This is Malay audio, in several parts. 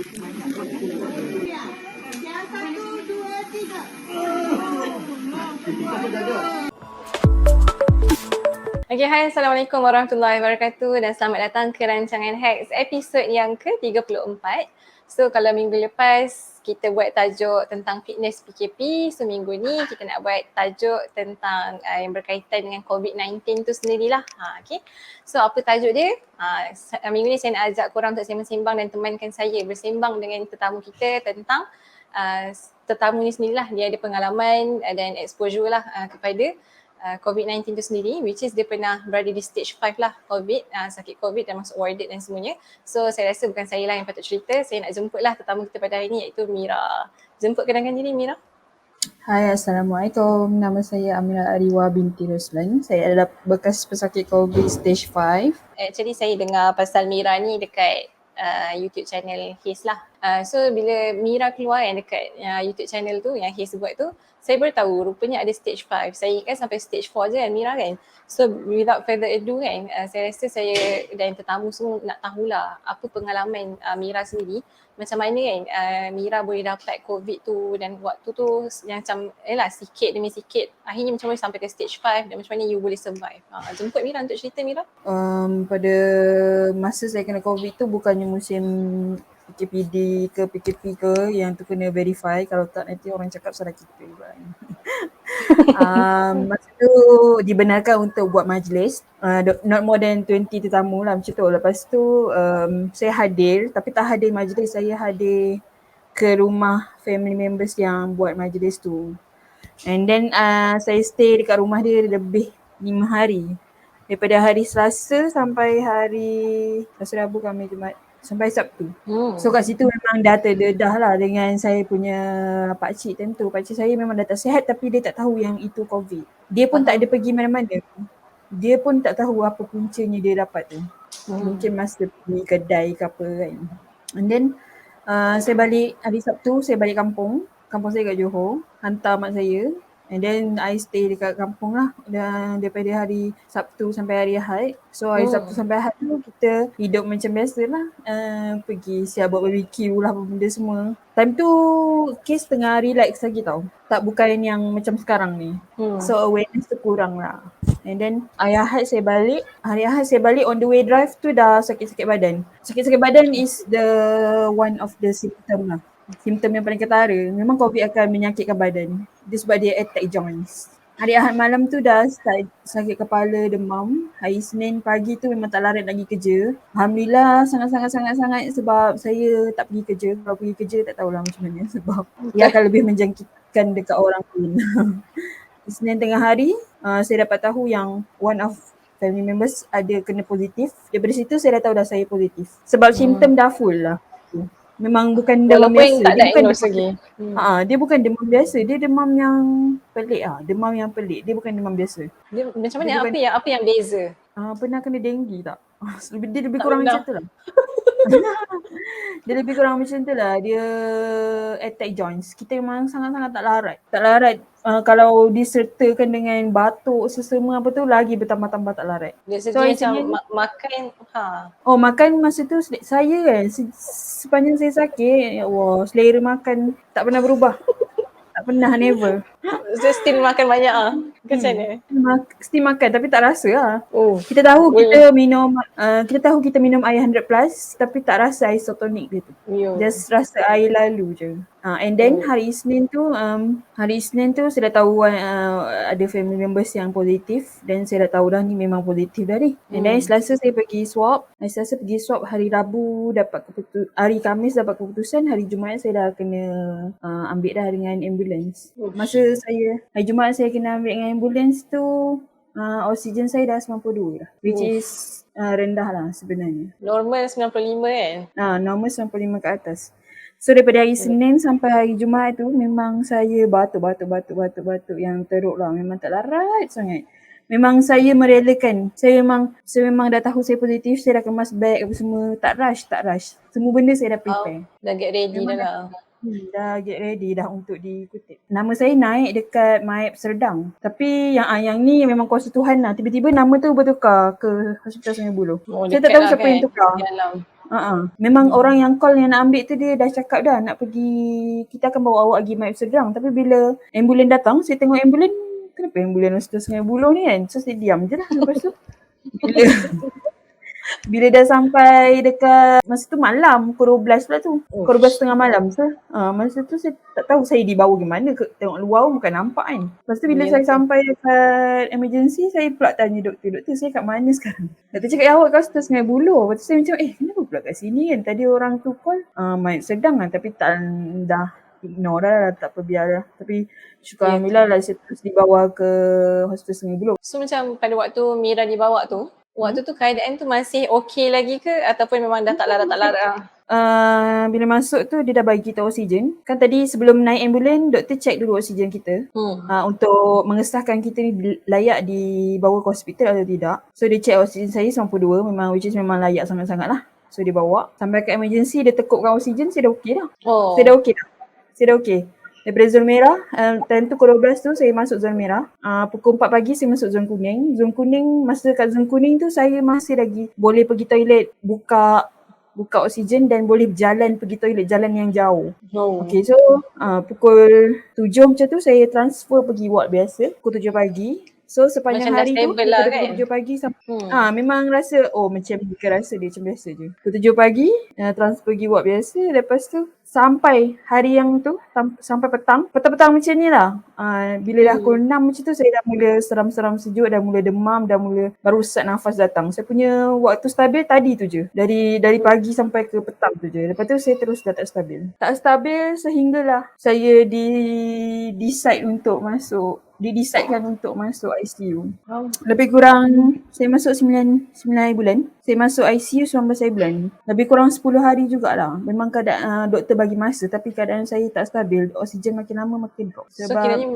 Okay, hai, Assalamualaikum warahmatullahi wabarakatuh dan selamat datang ke rancangan Hacks episod yang ke-34. So, kalau minggu lepas kita buat tajuk tentang fitness PKP, so minggu ni kita nak buat tajuk tentang yang berkaitan dengan COVID-19 tu sendirilah. Okay. So, apa tajuk dia? Minggu ni saya nak ajak korang untuk sembang-sembang dan temankan saya bersembang dengan tetamu kita tentang tetamu ni sendirilah. Dia ada pengalaman dan exposure lah kepada COVID-19 tu sendiri, which is dia pernah berada di stage 5 lah COVID, sakit COVID dan masuk warded dan semuanya. So saya rasa bukan saya lah yang patut cerita, saya nak jemput lah tetamu kita pada hari ni iaitu Mira. Jemput kenalkan diri Mira. Hai, Assalamualaikum. Nama saya Amira Ariwa binti Roslan. Saya adalah bekas pesakit COVID stage 5. Actually saya dengar pasal Mira ni dekat YouTube channel Haze lah. So bila Mira keluar yang dekat YouTube channel tu, yang Haze buat tu, saya baru tahu rupanya ada stage 5. Saya ingat sampai stage 4 je kan Mira kan. So without further ado kan, saya rasa saya dan tetamu semua nak tahulah apa pengalaman Mira sendiri. Macam mana kan Mira boleh dapat COVID tu dan waktu tu yang macam sikit demi sikit. Akhirnya macam mana sampai ke stage 5 dan macam mana you boleh survive. Jemput Mira untuk cerita Mira. Pada masa saya kena COVID tu bukannya musim PKPD ke PKP ke yang tu kena verify, kalau tak nanti orang cakap salah kita. Masa tu dibenarkan untuk buat majlis, not more than 20 tetamu lah macam tu. Lepas tu saya hadir, tapi tak hadir majlis, saya hadir ke rumah family members yang buat majlis tu. And then saya stay dekat rumah dia lebih 5 hari. Daripada hari Selasa sampai hari Selasa, Rabu, Khamis, Jumaat sampai Sabtu. So kat situ memang dah terdedah lah dengan saya punya pakcik tentu. Pakcik saya memang dah tak sihat tapi dia tak tahu yang itu COVID. Dia pun tak ada pergi mana-mana. Dia pun tak tahu apa puncanya dia dapat tu. Mungkin masa pergi kedai ke apa kan. And then saya balik hari Sabtu, saya balik kampung. Kampung saya kat Johor. Hantar mak saya. And then I stay dekat kampung lah daripada hari Sabtu sampai hari Ahad. So hari Sabtu sampai Ahad tu kita hidup macam biasa lah. Pergi siap buat barbecue lah apa benda semua. Time tu kes tengah relax lagi tau. Tak bukan yang macam sekarang ni. So awareness tu kurang lah. And then hari Ahad saya balik. Hari Ahad saya balik, on the way drive tu dah sakit-sakit badan. Sakit-sakit badan is the one of the symptom lah. Simptom yang paling ketara, memang COVID akan menyakitkan badan. Dia sebab dia attack joints. Hari Ahad malam tu dah start sakit kepala, demam. Hari Isnin pagi tu memang tak larat lagi kerja. Alhamdulillah sangat-sangat sebab saya tak pergi kerja. Kalau pergi kerja tak tahulah macam mana sebab ia akan lebih menjangkitkan dekat orang lain. Isnin tengah hari, saya dapat tahu yang one of family members ada kena positif. Daripada situ saya dah tahu dah saya positif. Sebab simptom dah full lah. Memang bukan demam biasa. Tak diagnose lagi. Dia bukan demam biasa. Dia demam yang pelik lah. Demam yang pelik. Dia bukan demam biasa. Dia macam mana? Apa yang beza? Pernah kena denggi tak? Dia lebih kurang macam tu lah. Dia lebih kurang macam tu lah. Dia attack joints. Kita memang sangat-sangat tak larat. Tak larat. Kalau disertakan dengan batuk, sesama apa tu lagi bertambah-tambah tak larat. Biasanya macam makan. Makan masa tu saya kan sepanjang saya sakit, ya Allah, selera makan tak pernah berubah. Tak pernah, never. So still makan banyak Macam mana? Still makan tapi tak rasa lah. Kita tahu kita tahu kita minum air 100 plus tapi tak rasa isotonic dia tu. Just rasa air lalu je. And then hari Isnin tu saya dah tahu ada family members yang positif dan saya dah tahu dah ni memang positif dah ni. And then Selasa saya pergi swab. Hari Rabu hari Khamis dapat keputusan, hari Jumaat saya dah kena ambil dah dengan ambulans. Masa hari Jumaat saya kena ambil dengan ambulans tu, oksigen saya dah 92 lah. Which is rendah lah sebenarnya. Normal 95 kan? Normal 95 ke atas. So daripada hari Senin sampai hari Jumaat tu memang saya batuk yang teruk lah. Memang tak larat sangat. Memang saya merelakan. Saya memang dah tahu saya positif, saya dah kemas bag apa semua. Tak rush. Semua benda saya dah prepare. Dah get ready dah lah. Dah get ready dah untuk dikutip. Nama saya naik dekat Maib Serdang. Tapi yang ni memang kuasa Tuhan lah. Tiba-tiba nama tu bertukar ke Hospital Sungai Buloh. Saya tak tahu siapa yang tukar. Memang orang yang call yang nak ambil tu dia dah cakap dah nak pergi, kita akan bawa awak pergi Mayap Seberang. Tapi bila ambulan datang, saya tengok ambulan, kenapa ambulan Ustaz Sungai Buloh ni kan? So saya diam je lah. Lepas tu bila bila dah sampai dekat, masa tu malam, pukul 12 pula tu. Pukul 12.30 malam. So, masa tu saya tak tahu saya dibawa ke mana. Tengok luar pun bukan nampak kan. Lepas tu bila saya sampai dekat emergency, saya pula tanya doktor, saya kat mana sekarang? Doktor cakap, awak kat Ustaz Sungai Buloh. Lepas tu saya macam, kenapa pula kat sini kan? Tadi orang tu call, Mayap Sedang lah. Tapi dah ignore dah, tak apa biar lah. Tapi syukur Alhamdulillah lah saya terus dibawa ke Hospital Sungai Buloh. So macam pada waktu Mira dibawa tu, waktu tu keadaan tu masih okey lagi ke ataupun memang dah tak larat-larat? Bila masuk tu dia dah bagi kita oksigen. Kan tadi sebelum naik ambulan, doktor check dulu oksigen kita. Untuk mengesahkan kita ni layak dibawa ke hospital atau tidak. So dia check oksigen saya 92, which is memang layak sangat-sangat lah. So dia bawa. Sampai ke emergency, dia tekukkan oksigen, saya dah okey dah. Saya dah okey. Daripada zon merah, time tu pukul 12 tu saya masuk zon merah. Pukul 4 pagi saya masuk zon kuning. Zon kuning, masa kat zon kuning tu saya masih lagi boleh pergi toilet, buka oksigen dan boleh berjalan pergi toilet, jalan yang jauh. Okay, so pukul 7 macam tu saya transfer pergi ward biasa, pukul 7 pagi. So sepanjang macam hari tu, lah, daripada pukul 7 pagi sampai memang rasa, macam bukan rasa dia macam biasa je. Pukul 7 pagi, transfer pergi ward biasa. Lepas tu sampai hari yang tu, sampai petang macam ni lah. Bila dah pukul 6 macam tu, saya dah mula seram-seram sejuk, dah mula demam, dah mula baru sesak nafas datang. Saya punya waktu stabil tadi tu je. Dari pagi sampai ke petang tu je. Lepas tu saya terus dah tak stabil. Tak stabil sehinggalah saya decide untuk masuk. Didesidekan untuk masuk ICU. Lebih kurang saya masuk 9 bulan. Saya masuk ICU 19 bulan. Lebih kurang 10 hari jugalah. Memang keadaan doktor bagi masa tapi keadaan saya tak stabil. Oksigen makin lama makin drop. So kiranya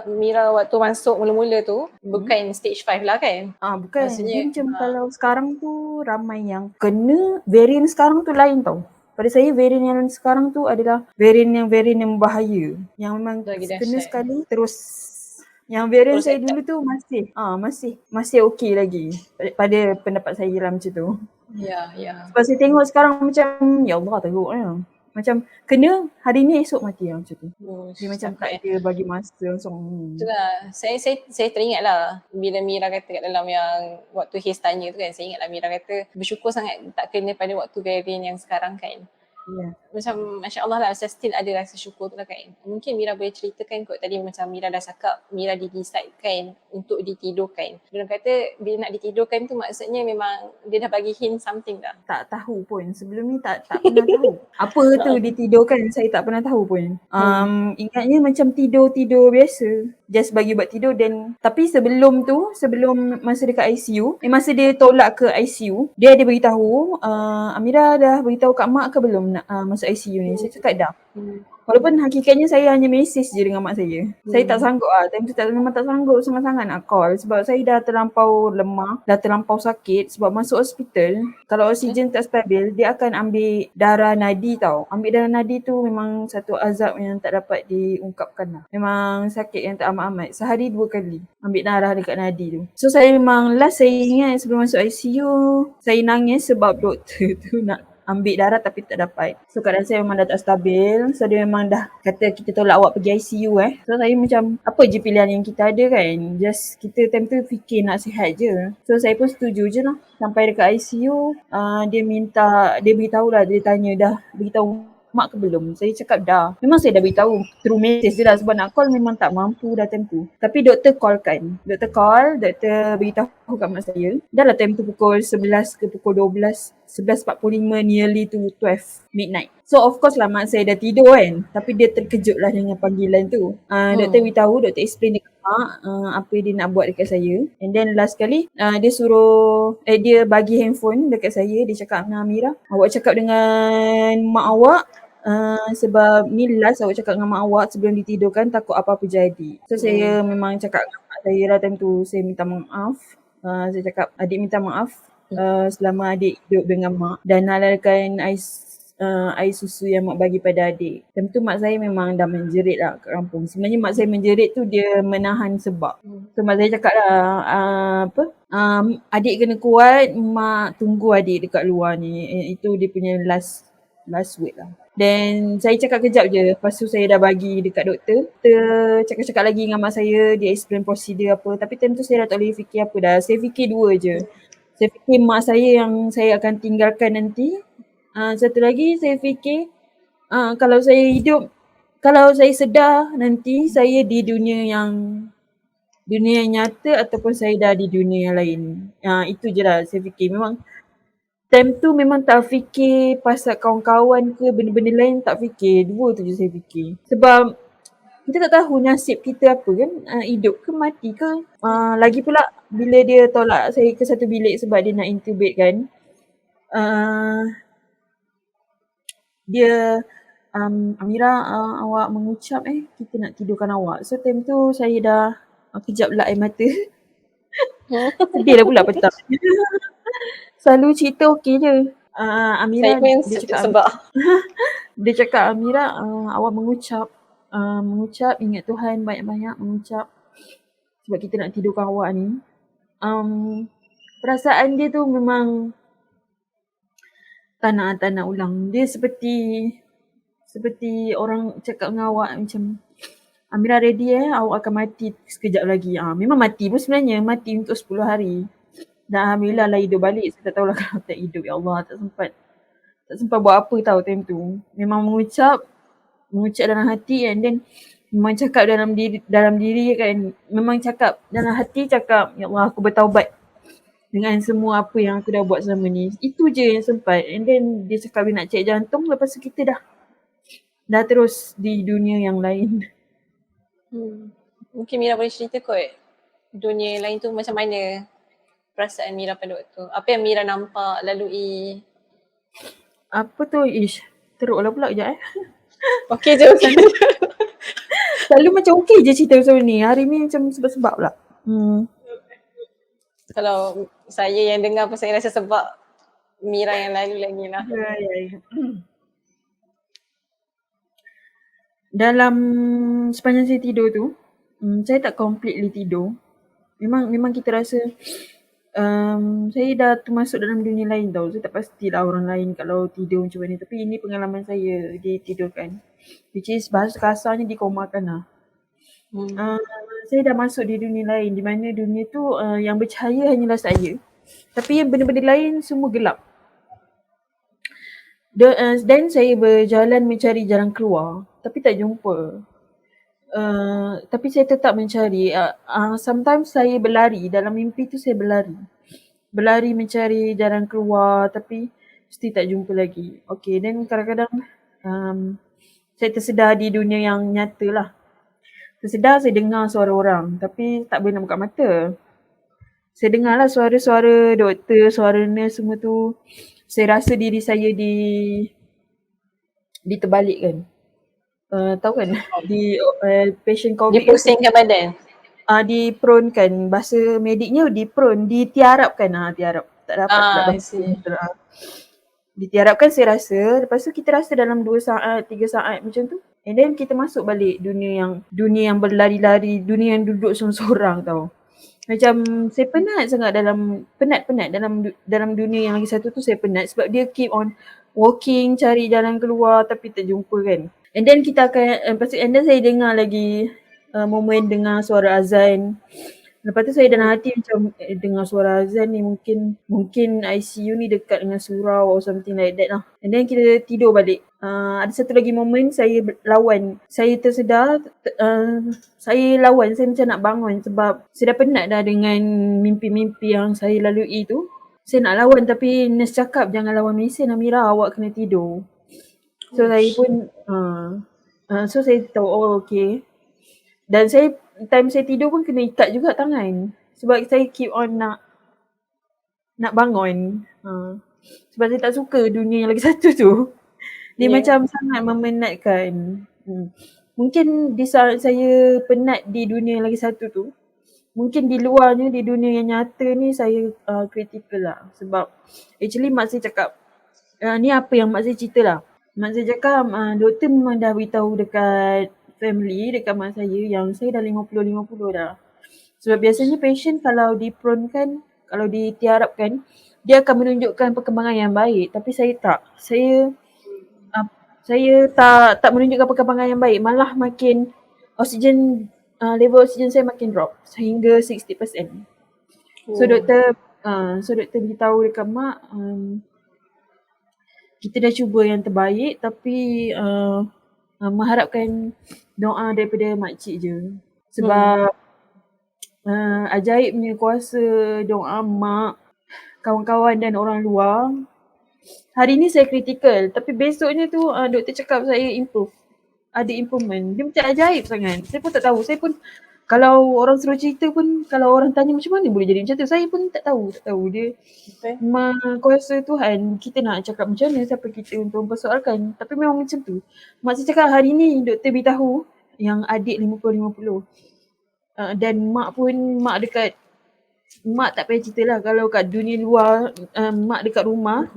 Mira waktu masuk mula-mula tu bukan stage 5 lah kan? Bukan. Maksudnya, dia macam kalau sekarang tu ramai yang kena, varian sekarang tu lain tau. Pada saya varian yang sekarang tu adalah varian yang bahaya. Yang memang kena sekali terus. Yang varian saya dulu tu masih okey lagi pada pendapat saya lah macam tu. Ya. Sebab saya tengok sekarang macam ya Allah teruknya. Macam kena hari ni esok mati lah macam tu. Dia macam tak ada bagi masa langsung. Itulah. Saya teringat lah bila Mira kata kat dalam yang waktu Hiz tanya tu kan, saya ingat lah Mira kata bersyukur sangat tak kena pada waktu varian yang sekarang kan. Macam Masya Allah lah, saya still ada rasa syukur tu lah kan. Mungkin Mira boleh ceritakan kot tadi macam Mira dah cakap Mira didesidekan untuk ditidurkan. Dia kata bila nak ditidurkan tu maksudnya memang dia dah bagi hint something dah. Tak tahu pun. Sebelum ni tak pernah tahu. Apa tu ditidurkan saya tak pernah tahu pun. Ingatnya macam tidur biasa. Just bagi buat tidur dan tapi sebelum masa dekat ICU, masa dia tolak ke ICU, dia ada beritahu, Amira dah beritahu kat mak ke belum nak masuk ICU ni? Saya cakap dah. Walaupun hakikatnya saya hanya mesej je dengan mak saya. Saya tak sanggup lah. Time tu memang tak sanggup sangat-sangat nak call. Sebab saya dah terlampau lemah, dah terlampau sakit. Sebab masuk hospital, kalau oksigen tak stabil, dia akan ambil darah nadi tau. Ambil darah nadi tu memang satu azab yang tak dapat diungkapkan lah. Memang sakit yang tak amat-amat. Sehari 2 kali ambil darah dekat nadi tu. So saya memang last saya ingat sebelum masuk ICU, saya nangis sebab doktor tu nak ambil darah tapi tak dapat. So keadaan saya memang dah tak stabil. So dia memang dah kata kita tolak awak pergi ICU So saya macam apa je pilihan yang kita ada kan. Just kita time tu fikir nak sihat je. So saya pun setuju je lah. Sampai dekat ICU, dia beritahu lah, dia tanya dah beritahu mak ke belum? Saya cakap dah. Memang saya dah beritahu through message je lah sebab nak call memang tak mampu dah time tu. Tapi doktor callkan. Doktor beritahu kat mak saya. Dah lah time tu pukul 11 ke pukul 12. 11.45 nearly to 12 midnight. So of course lah mak saya dah tidur kan. Tapi dia terkejut lah dengan panggilan tu. Doktor beritahu, doktor explain dekat mak apa dia nak buat dekat saya. And then last kali dia suruh, dia bagi handphone dekat saya. Dia cakap dengan Amira, awak cakap dengan mak awak sebab ni last awak cakap dengan mak awak sebelum ditidurkan, takut apa-apa jadi. So saya memang cakap dengan mak saya lah time tu, saya minta maaf. Saya cakap adik minta maaf selama adik hidup dengan mak dan halalkan air susu yang mak bagi pada adik. Time tu mak saya memang dah menjerit lah kat kampung. Sebenarnya mak saya menjerit tu dia menahan sebab. So mak saya cakap lah Adik kena kuat, mak tunggu adik dekat luar ni. Itu dia punya last word lah. Then saya cakap kejap je, lepas tu saya dah bagi dekat doktor. Doktor cakap-cakap lagi dengan mak saya, dia explain prosedur apa. Tapi time tu saya dah tak boleh fikir apa dah. Saya fikir dua je. Saya fikir mak saya yang saya akan tinggalkan nanti. Satu lagi saya fikir kalau saya hidup, kalau saya sedar nanti saya di dunia yang nyata ataupun saya dah di dunia yang lain. Itu je lah saya fikir. Memang time tu memang tak fikir pasal kawan-kawan ke benda-benda lain, tak fikir. Dua tu je saya fikir. Sebab kita tak tahu nasib kita apa kan, hidup ke mati ke. Lagi pula bila dia tolak saya ke satu bilik sebab dia nak intubate kan, dia Amira, awak mengucap kita nak tidurkan awak. So time tu saya dah kejap lah air mata. Sedih lah pula petang. Selalu cerita okey je. Amira Saya pun dia cakap sebab dia cakap Amira, awak mengucap ingat Tuhan banyak-banyak mengucap sebab kita nak tidurkan awak ni. Perasaan dia tu memang tak nak ulang. Dia seperti orang cakap dengan awak macam Amira ready awak akan mati sekejap lagi. Memang mati pun sebenarnya, mati untuk 10 hari. Dan alhamdulillah lah hidup balik. Saya tak tahulah kalau tak hidup, ya Allah, tak sempat buat apa tahu time tu. Memang mengucap dalam hati and then memang cakap dalam diri kan. Memang cakap dalam hati, cakap ya Allah aku bertaubat dengan semua apa yang aku dah buat selama ni. Itu je yang sempat. And then dia cakap dia nak cek jantung, lepas tu kita dah terus di dunia yang lain. Mungkin Mira boleh cerita kot dunia lain tu macam mana perasaan Mira pada waktu tu. Apa yang Mira nampak lalui. Apa tu? Teruk lah pula kejap Okey je, okey. Selalu macam okey je cerita macam ni. Hari ni macam sebab-sebab pula. Kalau saya yang dengar pun saya rasa sebab Mira yang lalu lagi lah. Ya. Dalam sepanjang saya tidur tu, saya tak completely tidur. Memang kita rasa saya dah termasuk dalam dunia lain tau. Saya tak pastilah orang lain kalau tidur macam mana. Tapi ini pengalaman saya ditidurkan. Which is bahasa kasarnya dikomakan lah. Saya dah masuk di dunia lain di mana dunia tu yang bercahaya hanyalah saya. Tapi yang benda-benda lain semua gelap. Dan saya berjalan mencari jalan keluar tapi tak jumpa. Tapi saya tetap mencari. Sometimes saya berlari. Dalam mimpi tu saya berlari mencari jalan keluar tapi still tak jumpa lagi. Okay, then kadang-kadang saya tersedar di dunia yang nyata lah. Tersedar saya dengar suara orang tapi tak boleh nak buka mata. Saya dengar lah suara-suara doktor, suara nurse semua tu. Saya rasa diri saya diterbalikkan. Tahu kan? Di patient COVID. Dipusingkan badan. Dipronekan. Bahasa mediknya ditiarapkan. Tiarap. Tak dapat pula bahasa. Ditiarapkan saya rasa. Lepas tu kita rasa dalam 2 saat, 3 saat macam tu. And then kita masuk balik dunia yang berlari-lari, dunia yang duduk seorang-seorang tau. Macam saya penat sangat penat dalam dunia yang lagi satu tu. Saya penat sebab dia keep on walking, cari jalan keluar tapi tak jumpa kan. And then kita akan, and then saya dengar lagi momen dengar suara azan. Lepas tu saya dalam hati macam dengar suara azan ni mungkin ICU ni dekat dengan surau or something like that lah. And then kita tidur balik. Ada satu lagi momen saya lawan. Saya tersedar, saya lawan, saya macam nak bangun sebab saya dah penat dah dengan mimpi-mimpi yang saya lalui tu. Saya nak lawan tapi nurse cakap jangan lawan mesin Amira, awak kena tidur. So saya pun, so saya tahu okay. Dan time saya tidur pun kena ikat juga tangan. Sebab saya keep on nak bangun. Sebab saya tak suka dunia yang lagi satu tu. Dia macam sangat memenatkan. Mungkin di saat saya penat di dunia yang lagi satu tu, mungkin di luarnya, di dunia yang nyata ni saya critical lah. Sebab actually mak saya cakap, ni apa yang mak saya cerita lah. Mak saya cakap doktor memang dah beritahu dekat family, dekat mak saya yang saya dah 50-50 dah. Sebab biasanya patient kalau dipronekan kalau ditiarapkan, dia akan menunjukkan perkembangan yang baik. Tapi saya tak. Saya tak menunjukkan perkembangan yang baik. Malah makin oksigen, level oksigen saya makin drop sehingga 60%. So doktor beritahu dekat mak, kita dah cuba yang terbaik tapi mengharapkan doa daripada makcik je. Sebab ajaibnya kuasa doa mak, kawan-kawan dan orang luar. Hari ni saya kritikal tapi besoknya tu doktor cakap saya improve. Ada improvement. Dia macam ajaib sangat. Saya pun tak tahu. Saya pun kalau orang suruh cerita pun, kalau orang tanya macam mana boleh jadi macam tu, saya pun tak tahu. Dia memang kuasa Tuhan. Kita nak cakap macam mana, siapa kita untuk mempersoalkan. Tapi memang macam tu. Mak saya cakap hari ni doktor beritahu yang adik 50-50. Dan mak tak payah cerita lah kalau kat dunia luar, mak dekat rumah,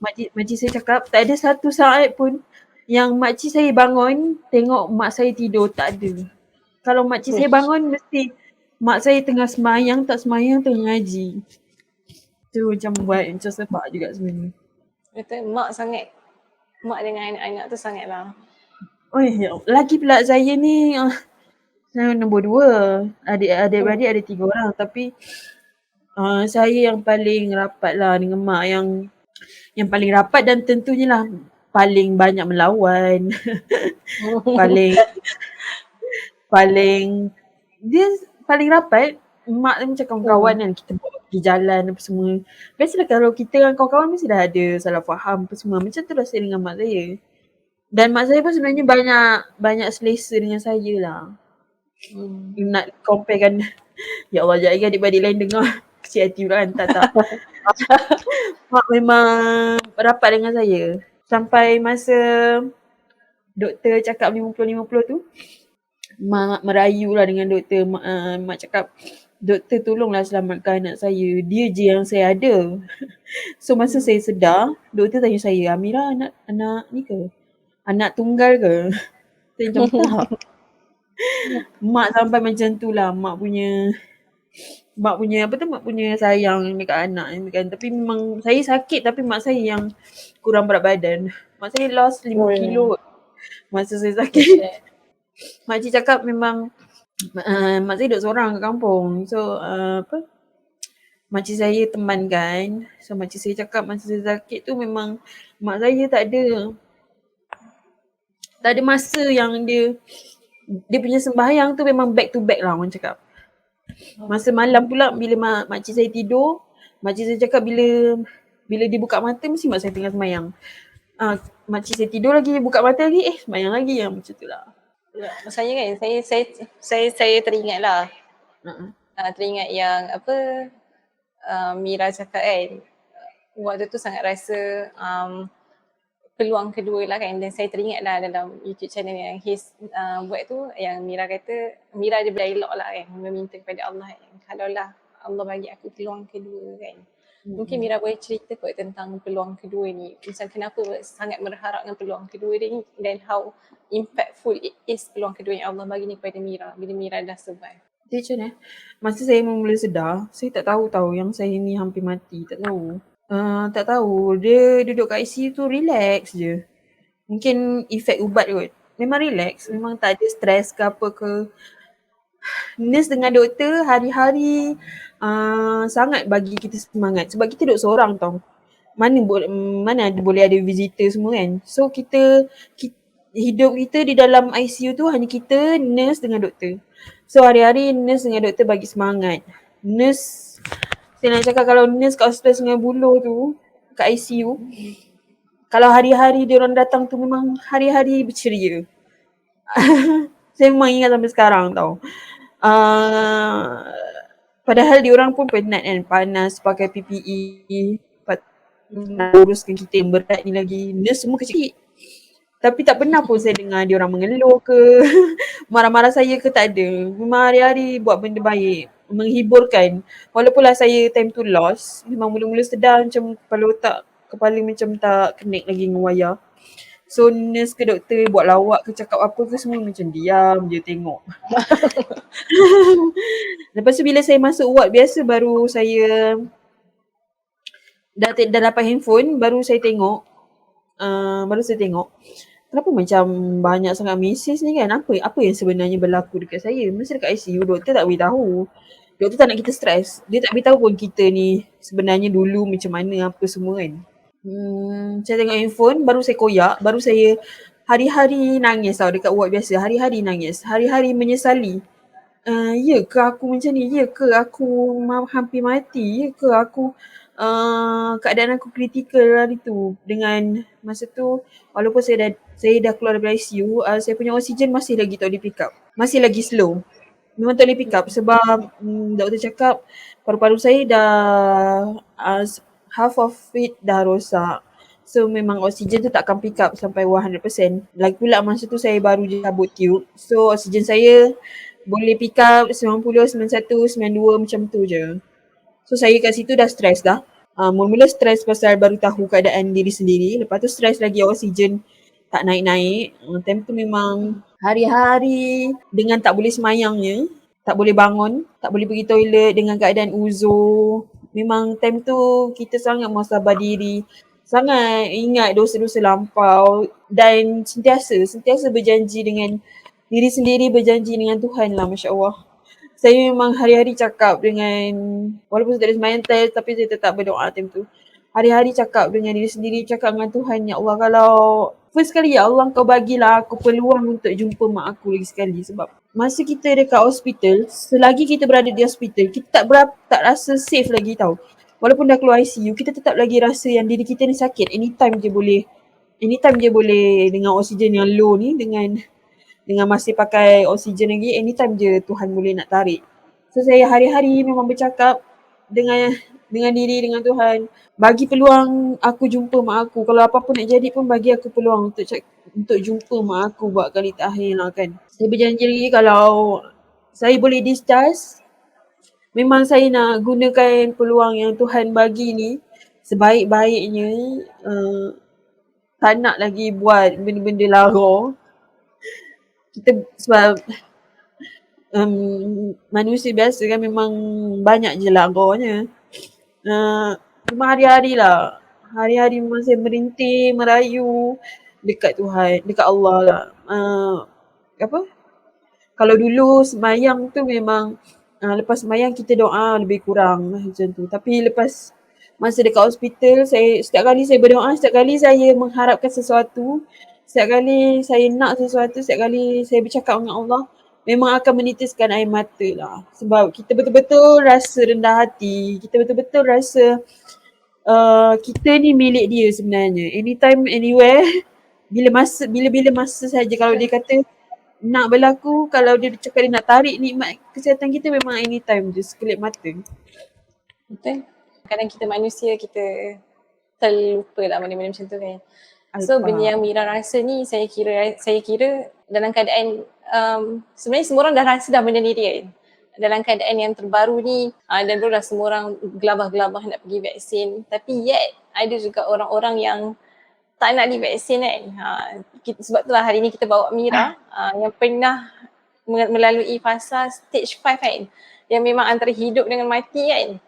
makcik saya cakap tak ada satu saat pun yang makcik saya bangun tengok mak saya tidur, tak ada. Kalau makcik saya bangun mesti mak saya tengah semayang, tak semayang tengah ngaji. Tu macam buat macam sebab juga sebenarnya. Betul, mak dengan anak-anak tu sangatlah. Lagi pula saya ni saya nombor 2. Adik-beradik ada 3 orang tapi saya yang paling rapat lah dengan mak, yang paling rapat dan tentunya lah paling banyak melawan. paling dia paling rapat. Mak macam kawan-kawan kan, kita bawa pergi jalan apa semua. Biasalah kalau kita dengan kawan-kawan mesti dah ada salah faham apa semua. Macam tu lah saya dengan mak saya. Dan mak saya pun sebenarnya banyak selesa dengan saya lah. Nak comparekan, ya Allah jangan adik-beradik lain dengar kecil hati pula kan. Tak. Mak memang rapat dengan saya. Sampai masa doktor cakap 50-50 tu, mak merayu lah dengan doktor. Mak cakap, doktor tolonglah selamatkan anak saya. Dia je yang saya ada. So masa saya sedar, doktor tanya saya, Amira anak ni ke? Anak tunggal ke? Saya macam tak. Mak sampai macam tu lah. Mak punya sayang dekat anak ni kan. Tapi memang saya sakit tapi mak saya yang kurang berat badan. Mak saya lost 5 kilo masa saya sakit. Makcik cakap memang mak saya duduk seorang kat kampung. So makcik saya teman kan. So makcik saya cakap masa saya sakit tu memang mak saya tak ada masa yang dia punya sembahyang tu memang back to back lah orang cakap. Masa malam pula bila makcik saya tidur, makcik saya cakap bila dia buka mata mesti mak saya tengah sembahyang. Makcik saya tidur lagi, buka mata lagi, sembahyang lagi yang macam tu lah. Maksudnya kan saya teringat lah. Teringat yang Mira cakap kan. Waktu tu sangat rasa peluang kedua lah kan. Dan saya teringat lah dalam YouTube channel yang buat tu, yang Mira kata, Mira ada berdialog lah kan, meminta kepada Allah kan, kalaulah Allah bagi aku peluang kedua kan. Mungkin Mira boleh cerita kot tentang peluang kedua ni. Macam kenapa sangat berharap dengan peluang kedua ni dan how impactful it is peluang kedua yang Allah bagi ni kepada Mira bila Mira dah survive. Dia macam mana? Masa saya mula sedar, saya tak tahu yang saya ni hampir mati. Tak tahu. Tak tahu. Dia duduk kat ICU tu relax je. Mungkin efek ubat kot. Memang relax. Memang tak ada stres ke apa ke. Nurse dengan doktor hari-hari sangat bagi kita semangat. Sebab kita duduk seorang tau. Mana boleh ada visitor semua kan. So hidup kita di dalam ICU tu hanya kita, nurse dengan doktor. So hari-hari nurse dengan doktor bagi semangat. Saya nak cakap kalau nurse kat Hospital Sungai Buloh tu, kat ICU, kalau hari-hari dia orang datang tu memang hari-hari berceria. Saya memang ingat sampai sekarang tau. Padahal dia orang pun penat kan, panas pakai PPE, nak uruskan kita yang berat ni lagi. Nurse semua kecil. Tapi tak pernah pun saya dengar dia orang mengeluh ke marah-marah saya ke, tak ada. Memang hari-hari buat benda baik, menghiburkan. Walaupun lah saya time tu lost, memang mula-mula sedar macam kepala macam tak connect lagi dengan wayar. So nurse ke doktor buat lawak ke cakap apa ke semua macam diam je tengok. Lepas tu bila saya masuk ward biasa baru saya dah dapat handphone baru saya tengok kenapa macam banyak sangat mesej ni kan, apa yang sebenarnya berlaku dekat saya. Masa dekat ICU doktor tak beritahu. Doktor tak nak kita stres. Dia tak beritahu pun kita ni sebenarnya dulu macam mana apa semua kan. Saya tengok handphone baru saya koyak, baru saya hari-hari nangis tau dekat ward biasa. Hari-hari nangis, hari-hari menyesali. Ya ke aku macam ni? Ya ke aku hampir mati? Ya ke aku keadaan aku kritikal hari tu. Dengan masa tu walaupun saya dah keluar dari ICU, saya punya oksigen masih lagi tak boleh pick up. Masih lagi slow. Memang tak boleh pick up sebab doktor cakap paru-paru saya dah half of it dah rosak. So memang oksigen tu tak akan pick up sampai 100%. Lagi pula masa tu saya baru je cabut tube. So oksigen saya boleh pick up 90, 91, 92 macam tu je. So saya kat situ dah stres dah. Mula-mula stres pasal baru tahu keadaan diri sendiri. Lepas tu stres lagi oksigen tak naik-naik. Time tu memang hari-hari dengan tak boleh semayangnya. Tak boleh bangun, tak boleh pergi toilet dengan keadaan uzur. Memang time tu kita sangat muhasabah diri. Sangat ingat dosa-dosa lampau dan sentiasa berjanji dengan diri sendiri, berjanji dengan Tuhan lah, Masya Allah. Saya memang hari-hari cakap dengan, walaupun saya tak ada sembahyang test tapi saya tetap berdoa time tu. Hari-hari cakap dengan diri sendiri, cakap dengan Tuhan, ya Allah kalau first kali ya Allah kau bagilah aku peluang untuk jumpa mak aku lagi sekali. Sebab masa kita dekat hospital, selagi kita berada di hospital, kita tak rasa safe lagi tau. Walaupun dah keluar ICU, kita tetap lagi rasa yang diri kita ni sakit. Anytime je boleh dengan oksigen yang low ni, dengan masih pakai oksigen lagi, anytime je Tuhan boleh nak tarik. So saya hari-hari memang bercakap dengan dengan Tuhan. Bagi peluang aku jumpa mak aku. Kalau apa-apa nak jadi pun bagi aku peluang untuk jumpa mak aku buat kali terakhir lah kan. Saya berjanji lagi kalau saya boleh discharge, memang saya nak gunakan peluang yang Tuhan bagi ni sebaik-baiknya. Tak nak lagi buat benda-benda lara. Kita sebab manusia biasa kan memang banyak je laranya. Cuma hari-hari lah. Hari-hari memang saya merintih, merayu dekat Tuhan, dekat Allah lah. Kalau dulu semayang tu memang lepas semayang kita doa lebih kurang macam tu. Tapi lepas masa dekat hospital, setiap kali saya berdoa, setiap kali saya mengharapkan sesuatu, setiap kali saya nak sesuatu, setiap kali saya bercakap dengan Allah, memang akan menitiskan air mata lah. Sebab kita betul-betul rasa rendah hati, kita betul-betul rasa kita ni milik dia sebenarnya. Anytime, anywhere, bila-bila masa saja kalau dia kata nak berlaku, kalau dia cakap dia nak tarik nikmat kesihatan kita, memang anytime je, sekelip mata. Betul. Kadang kita manusia, kita terlupa lah benda-benda macam tu kan. So benda yang Mira rasa ni, saya kira dalam keadaan sebenarnya semua orang dah rasa dah benda ni dia kan. Dalam keadaan yang terbaru ni, dan baru dah semua orang gelabah-gelabah nak pergi vaksin. Tapi yet ada juga orang-orang yang tak nak divaksin kan. Sebab itulah hari ni kita bawa Mira yang pernah melalui fasa stage 5 kan. Yang memang antara hidup dengan mati kan.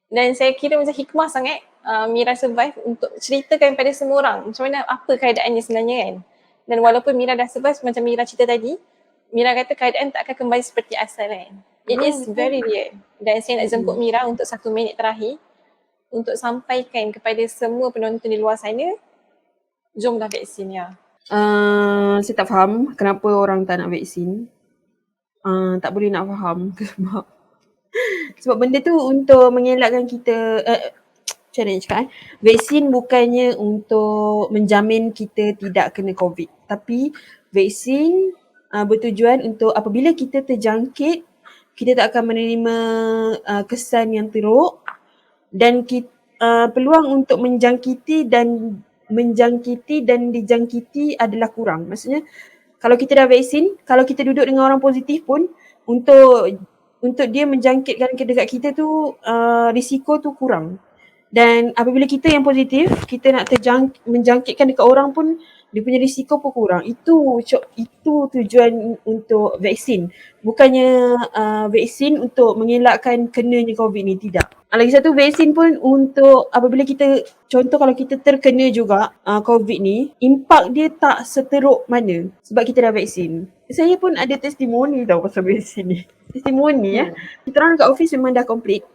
Dan saya kira macam hikmah sangat Mira survive untuk ceritakan pada semua orang macam mana, apa keadaannya sebenarnya kan. Dan walaupun Mira dah survive macam Mira cerita tadi, Mira kata keadaan tak akan kembali seperti asal kan. It is very real. Dan saya nak jemput Mira untuk 1 minit terakhir untuk sampaikan kepada semua penonton di luar sana, jomlah vaksin ya. Saya tak faham kenapa orang tak nak vaksin. Tak boleh nak faham sebab benda tu untuk mengelakkan kita, macam mana nak cakap vaksin bukannya untuk menjamin kita tidak kena COVID. Tapi vaksin bertujuan untuk apabila kita terjangkit, kita tak akan menerima kesan yang teruk dan peluang untuk menjangkiti dan dijangkiti adalah kurang. Maksudnya kalau kita dah vaksin, kalau kita duduk dengan orang positif pun, untuk dia menjangkitkan dekat kita tu risiko tu kurang. Dan apabila kita yang positif, kita nak menjangkitkan dekat orang pun dia punya risiko pun kurang. Itu tujuan untuk vaksin. Bukannya vaksin untuk mengelakkan kenanya COVID ni, tidak. Lagi satu, vaksin pun untuk apabila kita, contoh kalau kita terkena juga COVID ni, impak dia tak seteruk mana sebab kita dah vaksin. Saya pun ada testimoni tau pasal vaksin ni. Testimoni Kita orang kat office memang dah complete.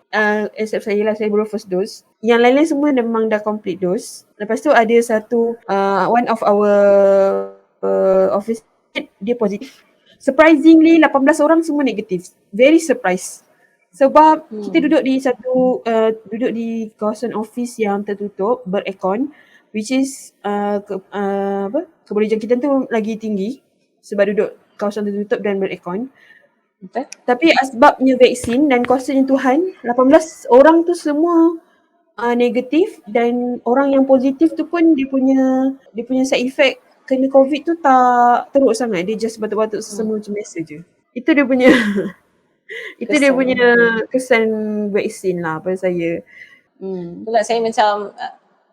Except saya lah, saya baru first dose. Yang lain-lain semua memang dah complete dose. Lepas tu ada satu, one of our office dia positif. Surprisingly 18 orang semua negatif. Very surprised. Sebab kita duduk di kawasan office yang tertutup, beraircon, which is keboleh jangkitan tu lagi tinggi sebab duduk kawasan tertutup dan beraircon. Betul. Tapi asbabnya vaksin dan kuasanya Tuhan, 18 orang tu semua negatif, dan orang yang positif tu pun dia punya side effect kena COVID tu tak teruk sangat. Dia just batuk-batuk sesama macam biasa je. Itu dia punya dia punya kesan vaksin lah pada saya. Itulah saya macam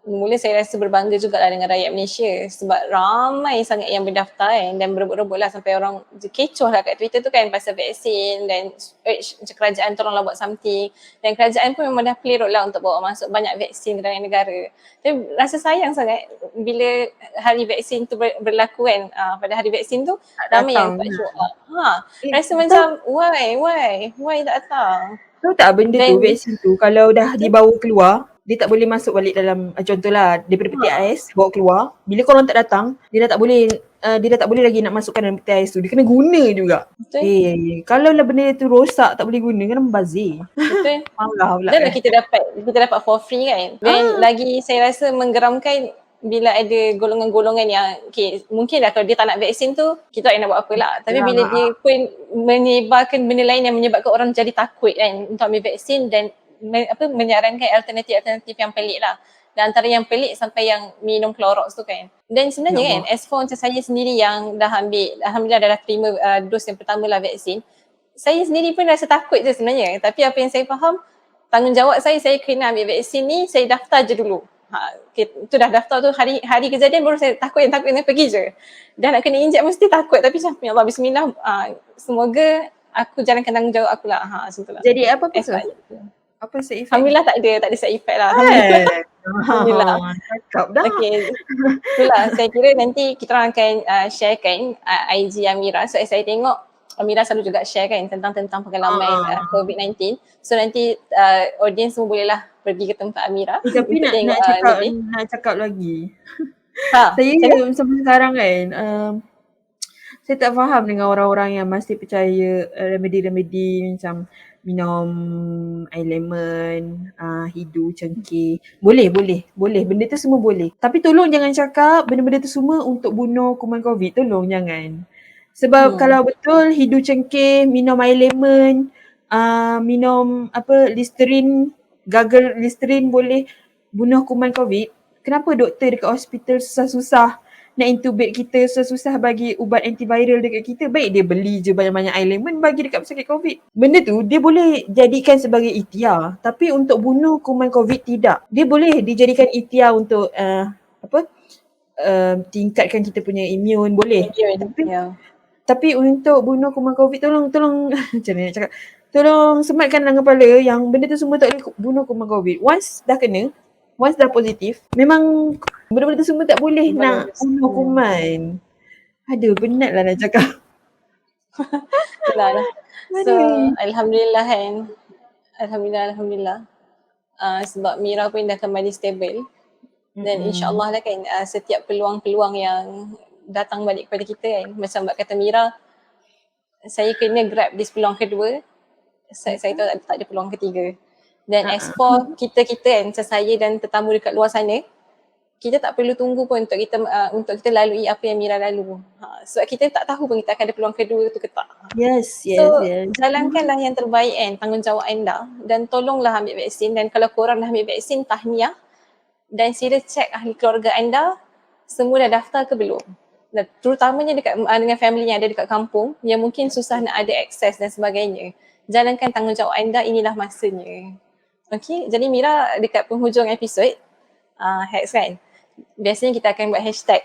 mula saya rasa berbangga jugalah dengan rakyat Malaysia sebab ramai sangat yang berdaftar dan berebut-rebut lah sampai orang kecoh lah kat Twitter tu kan pasal vaksin dan urge kerajaan tolonglah buat something, dan kerajaan pun memang dah play role lah untuk bawa masuk banyak vaksin ke dalam negara. Tapi rasa sayang sangat bila hari vaksin tu berlaku kan, pada hari vaksin tu ramai yang tak show up. Rasa macam why tak datang? Tahu tak benda tu, vaksin tu kalau dah dibawa keluar, dia tak boleh masuk balik dalam, contohlah daripada peti ais bawa keluar, bila korang tak datang, dia dah tak boleh lagi nak masukkan dalam peti ais tu. Dia kena guna juga. Betul. Kalau lah benda tu rosak tak boleh guna, kan membazir. Betul. Marah pula Dan kan. kita dapat for free kan. Dan lagi saya rasa menggeramkan bila ada golongan-golongan yang mungkin lah kalau dia tak nak vaksin tu kita tak nak buat apa lah. Tapi bila dia pun menyebarkan benda lain yang menyebabkan orang jadi takut kan untuk ambil vaksin dan menyarankan alternatif yang pelik lah. Dan antara yang pelik sampai yang minum Clorox tu kan. Dan sebenarnya kan as for macam saya sendiri yang dah ambil, alhamdulillah dah terima dos yang pertama lah vaksin, saya sendiri pun rasa takut je sebenarnya. Tapi apa yang saya faham, tanggungjawab saya kena ambil vaksin ni, saya daftar je dulu. Tu dah daftar tu, hari kejadian baru saya takut yang pergi je. Dah nak kena injek mesti takut, tapi macam ya Allah, bismillah, semoga aku jalankan tanggungjawab aku lah. Macam tu lah. Jadi apa side effect? Alhamdulillah tak ada side effect lah. Alhamdulillah. Cakap dah. Okay, itulah saya kira nanti kita orang akan sharekan IG Amira. So saya tengok Amira selalu juga share kan tentang pengalaman COVID-19. So nanti audience semua bolehlah pergi ke tempat Amira. Tapi nak cakap lagi. Saya sampai sekarang kan, saya tak faham dengan orang-orang yang masih percaya remedi-remedi macam minum air lemon, hidu, cengkeh. Boleh. Benda tu semua boleh. Tapi tolong jangan cakap benda-benda tu semua untuk bunuh kuman COVID. Tolong jangan. Sebab kalau betul hidu cengkeh, minum air lemon, minum Listerine, gargle Listerine boleh bunuh kuman COVID, kenapa doktor dekat hospital susah-susah nak intubate kita, susah-susah bagi ubat antiviral dekat kita? Baik dia beli je banyak-banyak air lemon bagi dekat pesakit COVID. Benda tu dia boleh jadikan sebagai ikhtiar, tapi untuk bunuh kuman COVID tidak. Dia boleh dijadikan ikhtiar untuk tingkatkan kita punya imun, boleh. Tapi untuk bunuh kuman COVID, tolong macam mana nak cakap, tolong sematkan dalam kepala yang benda tu semua tak boleh bunuh kuman COVID. Once dah positif, memang benda-benda tu semua tak boleh nak bunuh kuman. Aduh, penat lah nak cakap. Itulah lah. So Alhamdulillah kan. Alhamdulillah. Sebab Mira pun dah kembali stable. Dan insyaAllah lah kan setiap peluang-peluang yang datang balik kepada kita kan. Macam kata Mira, saya kena grab this peluang kedua. Saya tahu tak ada peluang ketiga. Dan as for kita kan, macam saya dan tetamu dekat luar sana, kita tak perlu tunggu pun untuk kita lalui apa yang Mira lalu. Sebab kita tak tahu pun kita akan ada peluang kedua tu ke tak. Yes. Jalankanlah yang terbaik kan, tanggungjawab anda, dan tolonglah ambil vaksin. Dan kalau korang dah ambil vaksin, tahniah. Dan sila cek ahli keluarga anda semua dah daftar ke belum. Dan terutamanya dengan family yang ada dekat kampung yang mungkin susah nak ada akses dan sebagainya. Jalankan tanggungjawab anda, inilah masanya. Okay, jadi Mira dekat penghujung episod Hex kan, biasanya kita akan buat hashtag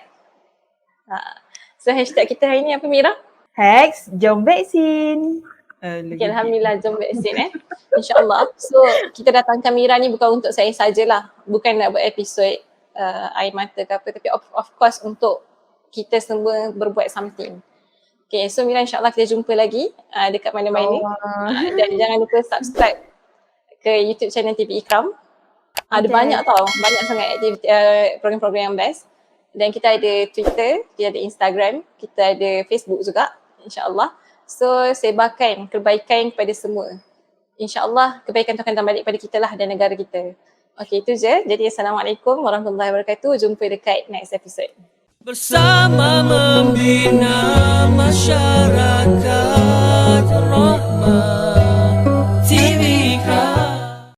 So hashtag kita hari ni apa Mira? Hex, jom vaksin. Okay, Alhamdulillah, jom vaksin InsyaAllah. So kita datangkan Mira ni bukan untuk saya sajalah. Bukan nak buat episod air mata ke apa, tapi of course untuk kita semua berbuat something. Okay, so Mira insyaAllah kita jumpa lagi dekat mana-mana. Dan jangan lupa subscribe ke YouTube channel TV Ikram. Ada banyak tau, banyak sangat aktiviti, program-program yang best. Dan kita ada Twitter, kita ada Instagram, kita ada Facebook juga insyaAllah. So sebarkan kebaikan kepada semua. InsyaAllah kebaikan tu akan datang balik pada kita lah dan negara kita. Okay, itu je. Jadi Assalamualaikum warahmatullahi wabarakatuh. Jumpa dekat next episode. Bersama membina masyarakat rahmat.